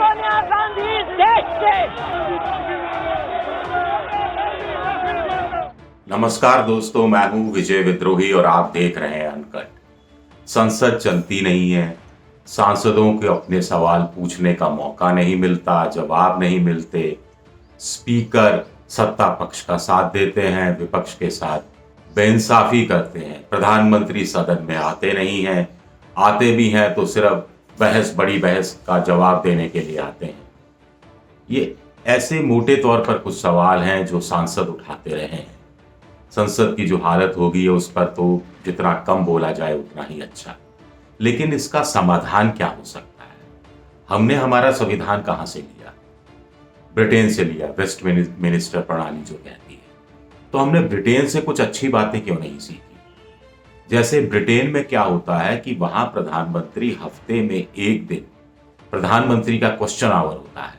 सोनिया गांधी देश के। नमस्कार दोस्तों, मैं हूं विजय विद्रोही और आप देख रहे हैं अनकट। संसद चलती नहीं है, सांसदों को अपने सवाल पूछने का मौका नहीं मिलता, जवाब नहीं मिलते। स्पीकर सत्ता पक्ष का साथ देते हैं, विपक्ष के साथ बेइंसाफी करते हैं। प्रधानमंत्री सदन में आते नहीं हैं, आते भी हैं तो सिर्फ बड़ी बहस का जवाब देने के लिए आते हैं। ये ऐसे मोटे तौर पर कुछ सवाल हैं जो सांसद उठाते रहे हैं। संसद की जो हालत होगी उस पर तो जितना कम बोला जाए उतना ही अच्छा। लेकिन इसका समाधान क्या हो सकता है? हमने हमारा संविधान कहां से लिया? ब्रिटेन से लिया, वेस्ट मिनिस्टर प्रणाली जो कहती है। तो हमने ब्रिटेन से कुछ अच्छी बातें क्यों नहीं सीखी? जैसे ब्रिटेन में क्या होता है कि वहां प्रधानमंत्री हफ्ते में एक दिन प्रधानमंत्री का क्वेश्चन आवर होता है।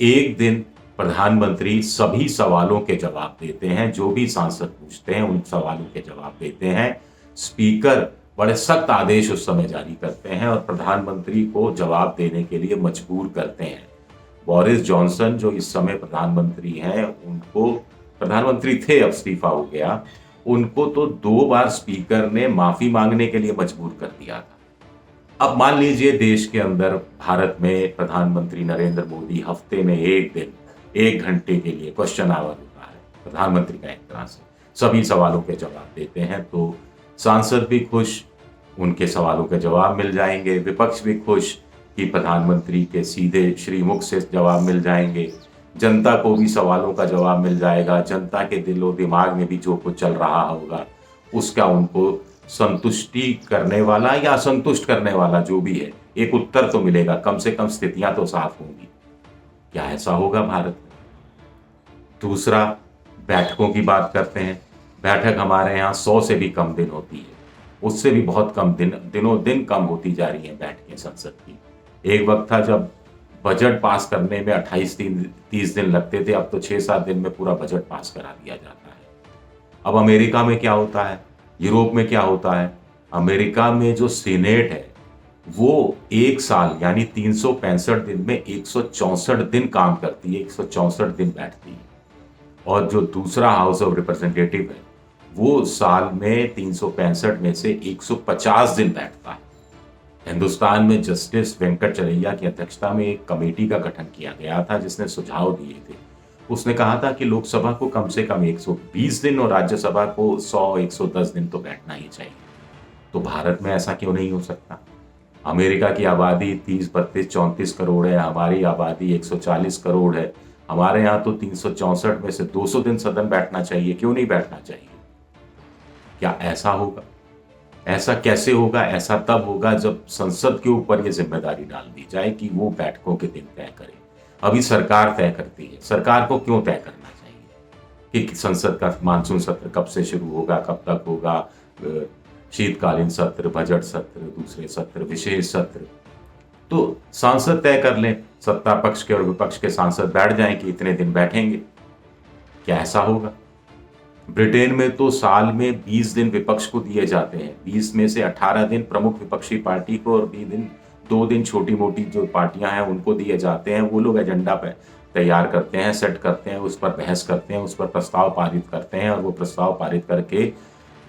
एक दिन प्रधानमंत्री सभी सवालों के जवाब देते हैं, जो भी सांसद पूछते हैं उन सवालों के जवाब देते हैं। स्पीकर बड़े सख्त आदेश उस समय जारी करते हैं और प्रधानमंत्री को जवाब देने के लिए मजबूर करते हैं। बोरिस जॉनसन जो इस समय प्रधानमंत्री हैं, उनको प्रधानमंत्री थे, अब इस्तीफा हो गया, उनको तो 2 बार स्पीकर ने माफी मांगने के लिए मजबूर कर दिया था। अब मान लीजिए देश के अंदर, भारत में प्रधानमंत्री नरेंद्र मोदी हफ्ते में एक दिन 1 घंटे के लिए क्वेश्चन आवर होता है प्रधानमंत्री का, एक तरह से सभी सवालों के जवाब देते हैं, तो सांसद भी खुश, उनके सवालों के जवाब मिल जाएंगे। विपक्ष भी खुश कि प्रधानमंत्री के सीधे श्रीमुख से जवाब मिल जाएंगे। जनता को भी सवालों का जवाब मिल जाएगा। जनता के दिलो दिमाग में भी जो कुछ चल रहा होगा उसका उनको संतुष्टि करने वाला या असंतुष्ट करने वाला जो भी है, एक उत्तर तो मिलेगा। कम से कम स्थितियां तो साफ होंगी। क्या ऐसा होगा भारत में? दूसरा, बैठकों की बात करते हैं। बैठक हमारे यहाँ 100 से भी कम दिन होती है, उससे भी बहुत कम दिनों दिन कम होती जा रही है बैठकें संसद की। एक वक्त था जब बजट पास करने में 28-30 दिन लगते थे, अब तो 6-7 दिन में पूरा बजट पास करा दिया जाता है। अब अमेरिका में क्या होता है, यूरोप में क्या होता है? अमेरिका में जो सीनेट है वो 1 साल यानी 365 दिन में 164 दिन काम करती है, 164 दिन बैठती है। और जो दूसरा हाउस ऑफ रिप्रेजेंटेटिव है वो साल में 365 में से 150 दिन बैठता है। हिंदुस्तान में जस्टिस वेंकटचरैया की अध्यक्षता में एक कमेटी का गठन किया गया था जिसने सुझाव दिए थे। उसने कहा था कि लोकसभा को कम से कम 120 दिन और राज्यसभा को 100-110 दिन तो बैठना ही चाहिए। तो भारत में ऐसा क्यों नहीं हो सकता? अमेरिका की आबादी 30-32-34 करोड़ है, हमारी आबादी 140 करोड़ है। हमारे यहाँ तो 364 में से 200 दिन सदन बैठना चाहिए, क्यों नहीं बैठना चाहिए? क्या ऐसा होगा? ऐसा कैसे होगा? ऐसा तब होगा जब संसद के ऊपर ये जिम्मेदारी डाल दी जाए कि वो बैठकों के दिन तय करे। अभी सरकार तय करती है। सरकार को क्यों तय करना चाहिए कि संसद का मानसून सत्र कब से शुरू होगा, कब तक होगा, शीतकालीन सत्र, बजट सत्र, दूसरे सत्र, विशेष सत्र? तो सांसद तय कर लें, सत्ता पक्ष के और विपक्ष के सांसद बैठ जाएं कि इतने दिन बैठेंगे। क्या ऐसा होगा? ब्रिटेन में तो साल में 20 दिन विपक्ष को दिए जाते हैं। 20 में से 18 दिन प्रमुख विपक्षी पार्टी को और 2 दिन छोटी मोटी जो पार्टियां हैं उनको दिए जाते हैं। वो लोग एजेंडा पे तैयार करते हैं, सेट करते हैं, उस पर बहस करते हैं, उस पर प्रस्ताव पारित करते हैं और वो प्रस्ताव पारित करके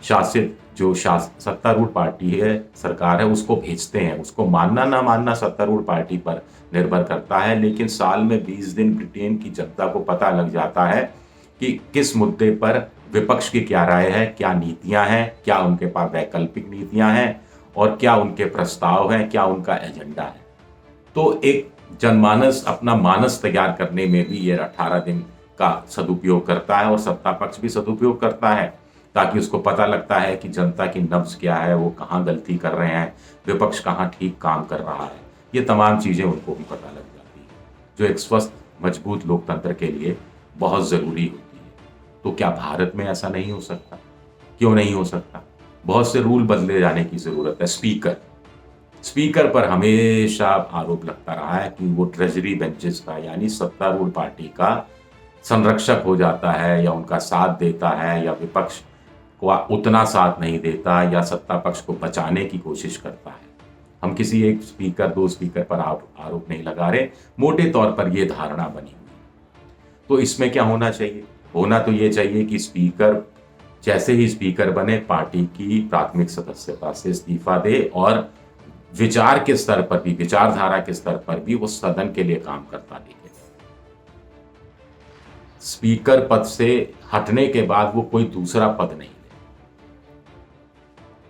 शासित जो सत्तारूढ़ पार्टी है, सरकार है, उसको भेजते हैं। उसको मानना ना मानना सत्तारूढ़ पार्टी पर निर्भर करता है, लेकिन साल में 20 दिन ब्रिटेन की जनता को पता लग जाता है कि किस मुद्दे पर विपक्ष की क्या राय है, क्या नीतियां हैं, क्या उनके पास वैकल्पिक नीतियां हैं और क्या उनके प्रस्ताव हैं, क्या उनका एजेंडा है। तो एक जनमानस अपना मानस तैयार करने में भी ये 18 दिन का सदुपयोग करता है और सत्ता पक्ष भी सदुपयोग करता है, ताकि उसको पता लगता है कि जनता की नब्ज क्या है, वो कहाँ गलती कर रहे हैं, विपक्ष कहाँ ठीक काम कर रहा है। ये तमाम चीज़ें उनको भी पता लग जाती है, जो एक स्वस्थ मजबूत लोकतंत्र के लिए बहुत ज़रूरी होती है। तो क्या भारत में ऐसा नहीं हो सकता? क्यों नहीं हो सकता? बहुत से रूल बदले जाने की ज़रूरत है। स्पीकर पर हमेशा आरोप लगता रहा है कि वो ट्रेजरी बेंचेस का यानी सत्तारूढ़ पार्टी का संरक्षक हो जाता है, या उनका साथ देता है, या विपक्ष को उतना साथ नहीं देता, या सत्ता पक्ष को बचाने की कोशिश करता है। हम किसी एक स्पीकर, दो स्पीकर पर आरोप नहीं लगा रहे, मोटे तौर पर यह धारणा बनी हुई। तो इसमें क्या होना चाहिए? होना तो ये चाहिए कि स्पीकर जैसे ही स्पीकर बने पार्टी की प्राथमिक सदस्यता से इस्तीफा दे और विचार के स्तर पर भी, विचारधारा के स्तर पर भी वो सदन के लिए काम करता दिखे। स्पीकर पद से हटने के बाद वो कोई दूसरा पद नहीं ले।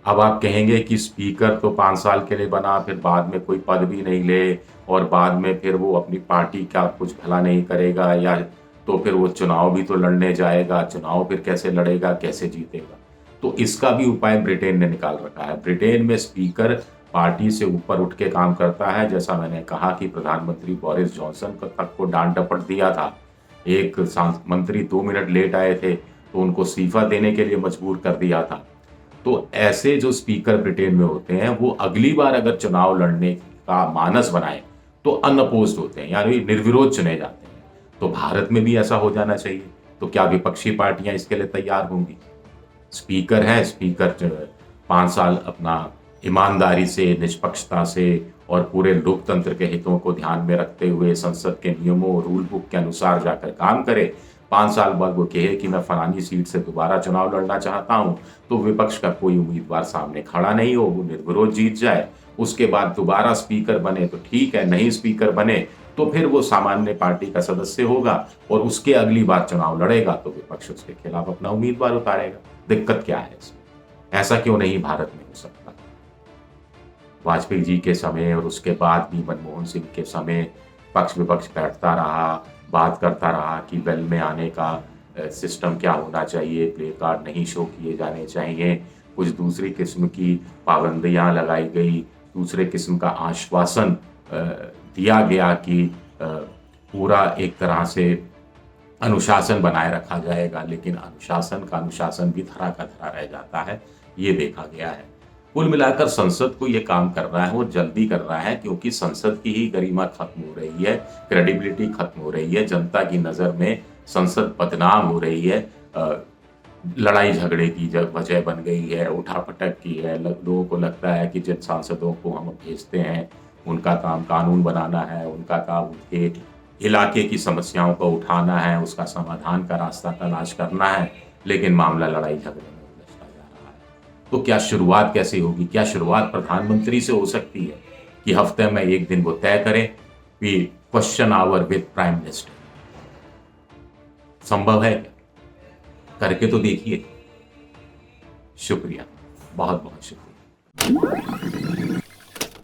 अब आप कहेंगे कि स्पीकर तो 5 साल के लिए बना, फिर बाद में कोई पद भी नहीं ले और बाद में फिर वो अपनी पार्टी का कुछ भला नहीं करेगा, या तो फिर वो चुनाव भी तो लड़ने जाएगा, चुनाव फिर कैसे लड़ेगा, कैसे जीतेगा? तो इसका भी उपाय ब्रिटेन ने निकाल रखा है। ब्रिटेन में स्पीकर पार्टी से ऊपर उठ के काम करता है। जैसा मैंने कहा कि प्रधानमंत्री बोरिस जॉनसन तक को डांट डपट दिया था, एक मंत्री 2 मिनट लेट आए थे तो उनको इस्तीफा देने के लिए मजबूर कर दिया था। तो ऐसे जो स्पीकर ब्रिटेन में होते हैं वो अगली बार अगर चुनाव लड़ने का मानस बनाए तो अनअपोज्ड होते हैं, यानी निर्विरोध चुने जाते हैं। तो भारत में भी ऐसा हो जाना चाहिए। तो क्या विपक्षी पार्टियां इसके लिए तैयार होंगी? स्पीकर है, स्पीकर 5 साल अपना ईमानदारी से, निष्पक्षता से और पूरे लोकतंत्र के हितों को ध्यान में रखते हुए संसद के नियमों और रूल बुक के अनुसार जाकर काम करे। 5 साल बाद वो कहे कि मैं फलानी सीट से दोबारा चुनाव लड़ना चाहता हूं, तो विपक्ष का कोई उम्मीदवार सामने खड़ा नहीं हो, वो निर्विरोध जीत जाए। उसके बाद दोबारा स्पीकर बने तो ठीक है, नहीं स्पीकर बने तो फिर वो सामान्य पार्टी का सदस्य होगा और उसके अगली बार चुनाव लड़ेगा तो विपक्ष उसके खिलाफ अपना उम्मीदवार उतारेगा। दिक्कत क्या है इसमें? ऐसा क्यों नहीं भारत में हो सकता? वाजपेयी जी के समय और उसके बाद भी मनमोहन सिंह के समय पक्ष विपक्ष बैठता रहा, बात करता रहा कि वेल में आने का सिस्टम क्या होना चाहिए, प्ले कार्ड नहीं शो किए जाने चाहिए, कुछ दूसरी किस्म की पाबंदियां लगाई गई, दूसरे किस्म का आश्वासन दिया गया कि पूरा एक तरह से अनुशासन बनाए रखा जाएगा, लेकिन अनुशासन भी धरा का धरा रह जाता है, ये देखा गया है। कुल मिलाकर संसद को ये काम कर रहा है, वो जल्दी कर रहा है क्योंकि संसद की ही गरिमा खत्म हो रही है, क्रेडिबिलिटी खत्म हो रही है, जनता की नज़र में संसद बदनाम हो रही है, लड़ाई झगड़े की वजह बन गई है, उठापटक की है। लोगों को लगता है कि जिन सांसदों को हम भेजते हैं उनका काम कानून बनाना है, उनका काम उनके इलाके की समस्याओं को उठाना है, उसका समाधान का रास्ता तलाश करना है, लेकिन मामला लड़ाई झगड़े में उलझता जा रहा है। तो क्या शुरुआत कैसे होगी? क्या शुरुआत प्रधानमंत्री से हो सकती है कि हफ्ते में एक दिन वो तय करें कि question hour with prime minister? संभव है क्या? करके तो देखिए। शुक्रिया, बहुत बहुत शुक्रिया।